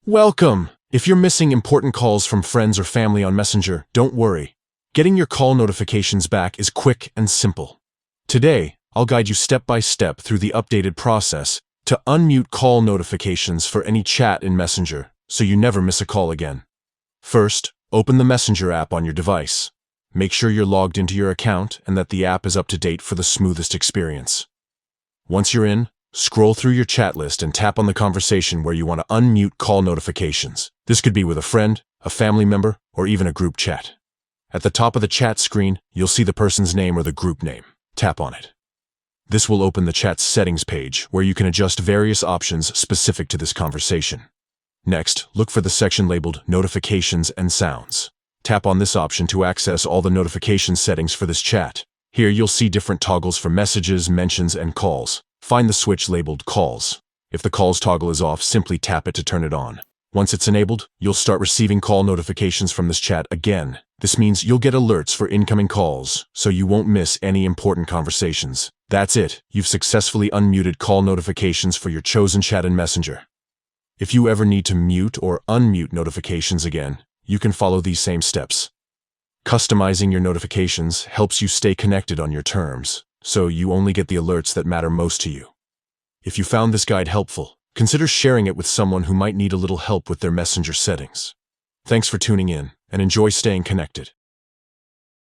Welcome! If you're missing important calls from friends or family on Messenger, don't worry. Getting your call notifications back is quick and simple. Today, I'll guide you step by step through the updated process to unmute call notifications for any chat in Messenger, so you never miss a call again. First, open the Messenger app on your device. Make sure you're logged into your account and that the app is up to date for the smoothest experience. Once you're in, scroll through your chat list and tap on the conversation where you want to unmute call notifications. This could be with a friend, a family member, or even a group chat. At the top of the chat screen, you'll see the person's name or the group name. Tap on it. This will open the chat's settings page where you can adjust various options specific to this conversation. Next, look for the section labeled Notifications and Sounds. Tap on this option to access all the notification settings for this chat. Here you'll see different toggles for messages, mentions, and calls. Find the switch labeled Calls. If the Calls toggle is off, simply tap it to turn it on. Once it's enabled, you'll start receiving call notifications from this chat again. This means you'll get alerts for incoming calls, so you won't miss any important conversations. That's it. You've successfully unmuted call notifications for your chosen chat in Messenger. If you ever need to mute or unmute notifications again, you can follow these same steps. Customizing your notifications helps you stay connected on your terms, so you only get the alerts that matter most to you. If you found this guide helpful, consider sharing it with someone who might need a little help with their Messenger settings. Thanks for tuning in, and enjoy staying connected.